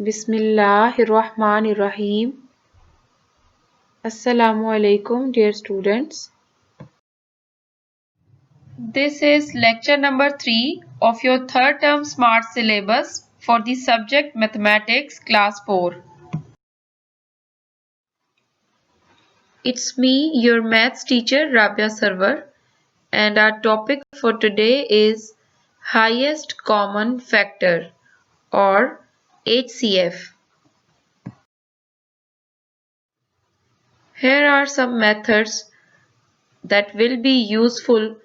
Bismillahirrahmanirrahim. Assalamu alaikum, dear students. This is lecture number 3 of your third term smart syllabus for the subject mathematics class 4. It's me, your maths teacher Rabia Sarwar, and our topic for today is highest common factor or HCF. Here are some methods that will be useful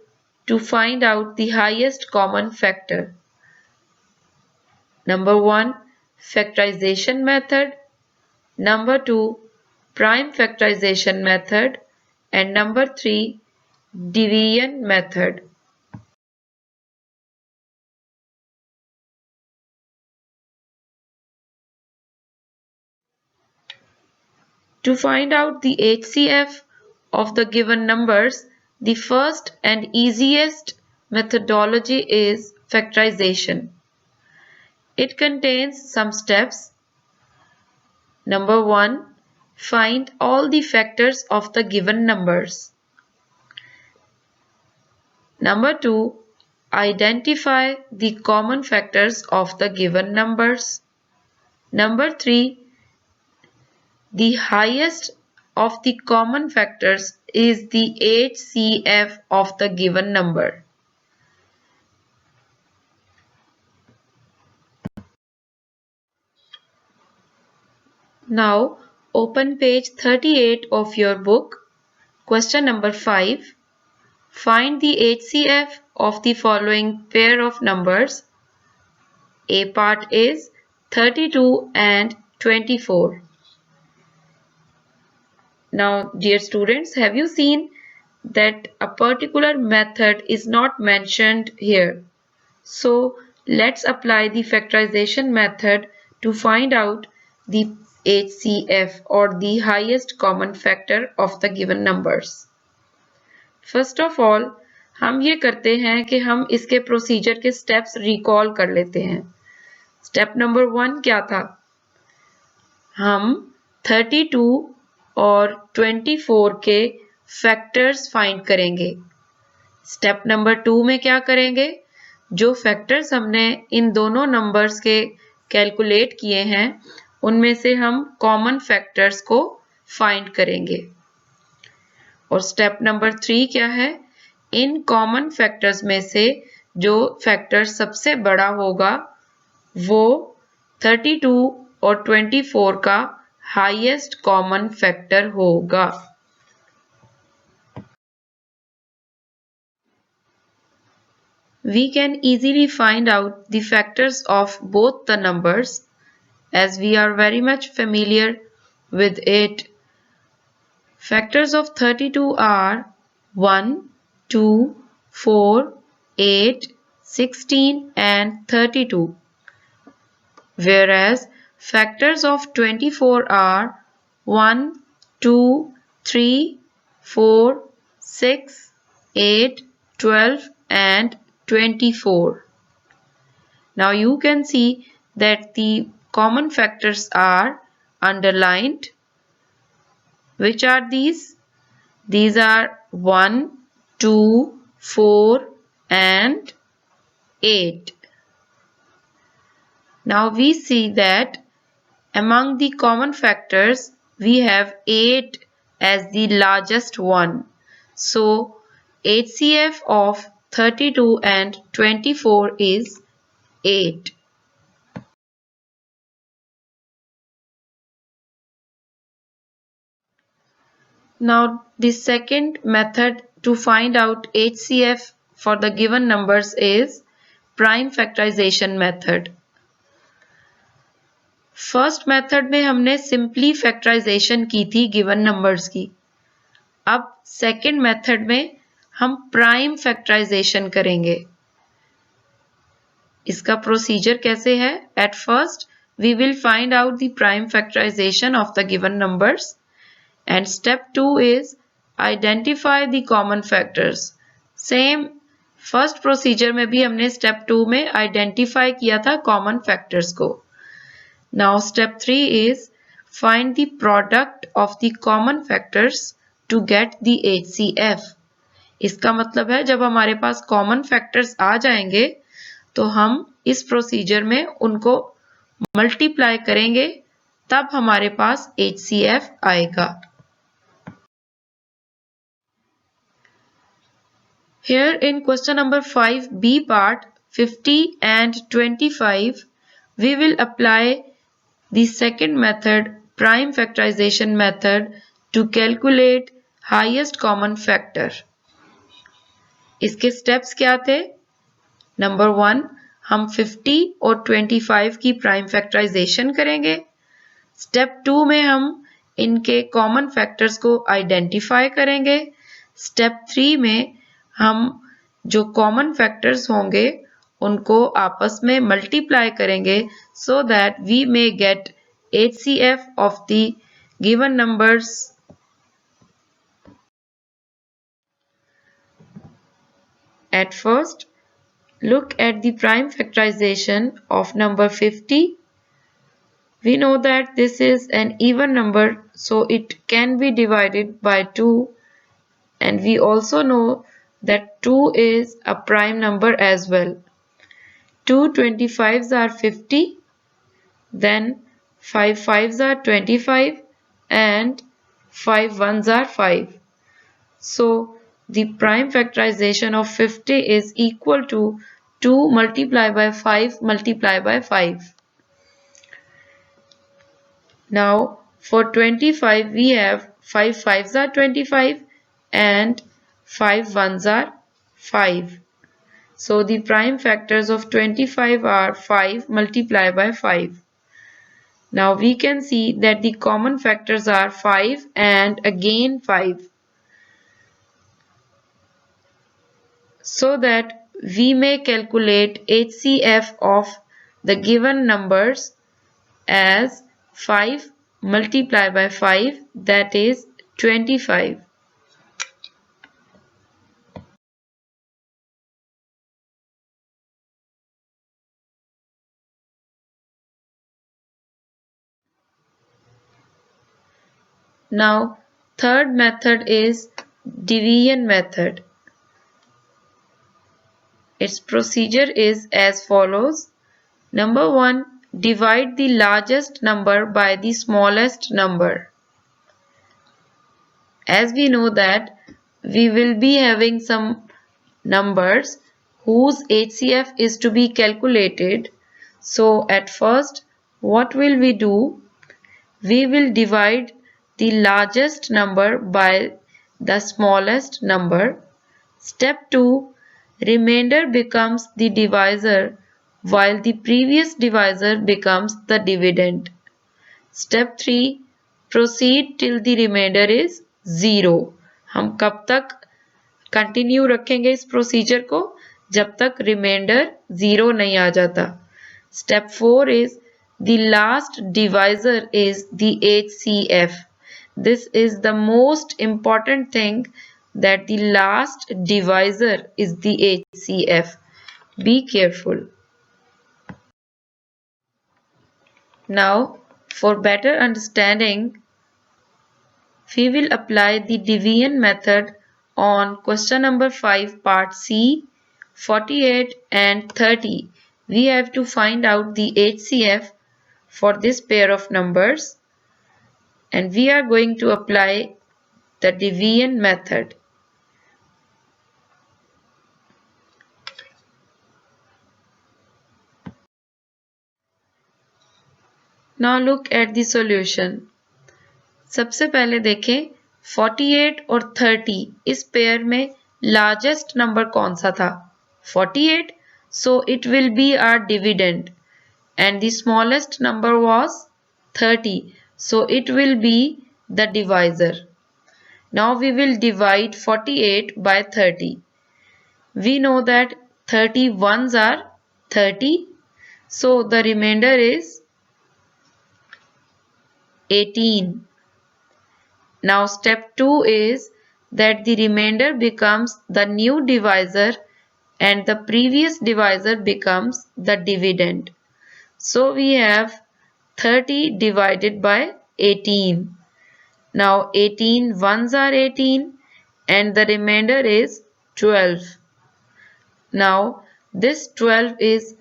to find out the highest common factor. Number 1, factorization method. Number 2, prime factorization method. And number 3, division method. To find out the HCF of the given numbers, the first and easiest methodology is factorization. It contains some steps. Number 1, find all the factors of the given numbers. Number 2, identify the common factors of the given numbers. Number 3, the highest of the common factors is the HCF of the given number. Now open page 38 of your book. Question number 5. Find the HCF of the following pair of numbers. A part is 32 and 24. Now, dear students, have you seen that a particular method is not mentioned here? So, let's apply the factorization method to find out the HCF or the highest common factor of the given numbers. First of all, हम ये करते हैं कि हम इसके procedure के steps recall कर लेते हैं. स्टेप नंबर 1 क्या था? हम 32 और 24 के फैक्टर्स फाइंड करेंगे. स्टेप नंबर 2 में क्या करेंगे? जो फैक्टर्स हमने इन दोनों नंबर्स के कैलकुलेट किए हैं उनमें से हम कॉमन फैक्टर्स को फाइंड करेंगे. और स्टेप नंबर 3 क्या है? इन कॉमन फैक्टर्स में से जो फैक्टर सबसे बड़ा होगा वो 32 और 24 का हाईएस्ट कॉमन फैक्टर होगा. We can easily find out the factors of both the numbers as we are very much familiar with it. Factors of 32 are 1, 2, 4, 8, 16 and 32. Whereas factors of 24 are 1, 2, 3, 4, 6, 8, 12 and 24. Now you can see that the common factors are underlined. Which are these? These are 1, 2, 4 and 8. Now we see that among the common factors we have 8 as the largest one. So HCF of 32 and 24 is 8. Now the second method to find out HCF for the given numbers is prime factorization method. First method में हमने simply factorisation की थी given numbers की. अब second method में हम prime factorisation करेंगे. इसका प्रोसीजर कैसे है? At first we will find out the prime factorization of the given numbers and step 2 is identify the common factors. Same first procedure में भी हमने स्टेप 2 में आइडेंटिफाई किया था कॉमन फैक्टर्स को. Now step 3 is find the product of the common factors to get the HCF. इसका मतलब है जब हमारे पास कॉमन फैक्टर्स आ जाएंगे तो हम इस प्रोसीजर में उनको मल्टीप्लाई करेंगे तब हमारे पास HCF आएगा. Here in question number 5b part 50 and 25 we will apply the second method prime factorization method to calculate highest common factor. इसके स्टेप्स क्या थे? नंबर 1 हम 50 और 25 की प्राइम फैक्टराइजेशन करेंगे. स्टेप 2 में हम इनके कॉमन फैक्टर्स को आइडेंटिफाई करेंगे. स्टेप 3 में हम जो कॉमन फैक्टर्स होंगे उनको आपस में मल्टीप्लाई करेंगे so that we may get HCF of the given numbers. At first, look at the prime factorization of number 50. We know that this is an even number, so it can be divided by 2, and we also know that 2 is a prime number as well. 2 25s are 50, then 5 5s are 25 and 5 1s are 5. So the prime factorization of 50 is equal to 2 multiplied by 5 multiplied by 5. Now for 25 we have 5 5s are 25 and 5 1s are 5. So the prime factors of 25 are 5 multiplied by 5. Now we can see that the common factors are 5 and again 5. So that we may calculate HCF of the given numbers as 5 multiplied by 5, that is 25. Now third method is division method. Its procedure is as follows. Number 1, divide the largest number by the smallest number. As we know that we will be having some numbers whose HCF is to be calculated. So at first, what will we do? We will divide the largest number by the smallest number. Step 2, remainder becomes the divisor while the previous divisor becomes the dividend. Step 3, proceed till the remainder is 0. हम कब तक continue रखेंगे इस procedure को? जब तक reminder 0 नहीं आ जाता. Step 4 is the last divisor is the HCF. This is the most important thing, that the last divisor is the HCF. Be careful. Now, for better understanding, we will apply the division method on question number 5 part C, 48 and 30. We have to find out the HCF for this pair of numbers, and we are going to apply the division method. Now look at the solution. सबसे पहले देखें 48 और 30 इस pair में largest number कौन सा था? 48, so it will be our dividend, and the smallest number was 30, so it will be the divisor. Now we will divide 48 by 30. We know that 31s are 30, so the remainder is 18. Now step 2 is that the remainder becomes the new divisor and the previous divisor becomes the dividend. So we have 30 divided by 18. Now 18 ones are 18 and the remainder is 12. Now this 12 is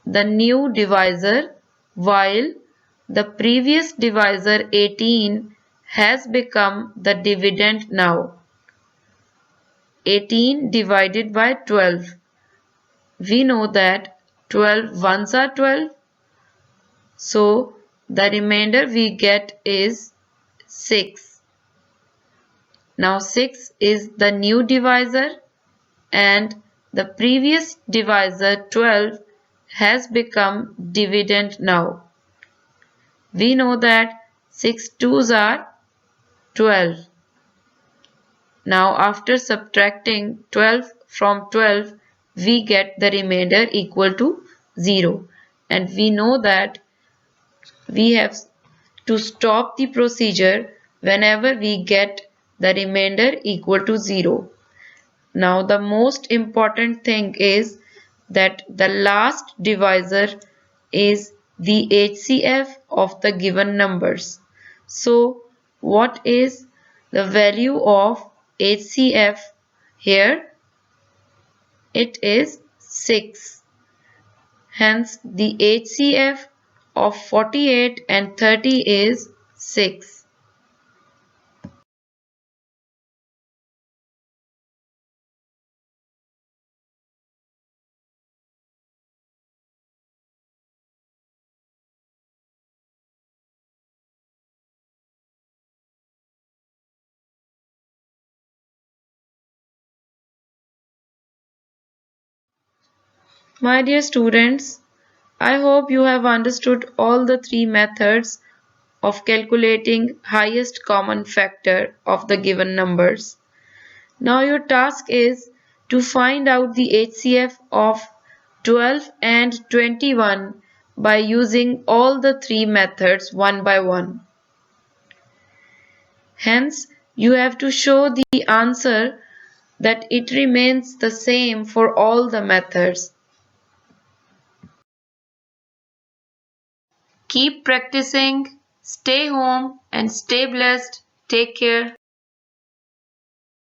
the new divisor while the previous divisor 18 has become the dividend now. 18 divided by 12. We know that 12 ones are 12. So the remainder we get is 6. Now 6 is the new divisor and the previous divisor 12 has become dividend now. We know that 6 twos are 12. Now after subtracting 12 from 12 we get the remainder equal to 0 and we know that we have to stop the procedure whenever we get the remainder equal to 0. Now the most important thing is that the last divisor is the HCF of the given numbers. So what is the value of HCF here? It is 6. Hence the HCF of 48 and 30 is 6. My dear students, I hope you have understood all the three methods of calculating highest common factor of the given numbers. Now your task is to find out the HCF of 12 and 21 by using all the three methods one by one. Hence, you have to show the answer that it remains the same for all the methods. Keep practicing, stay home and stay blessed. Take care.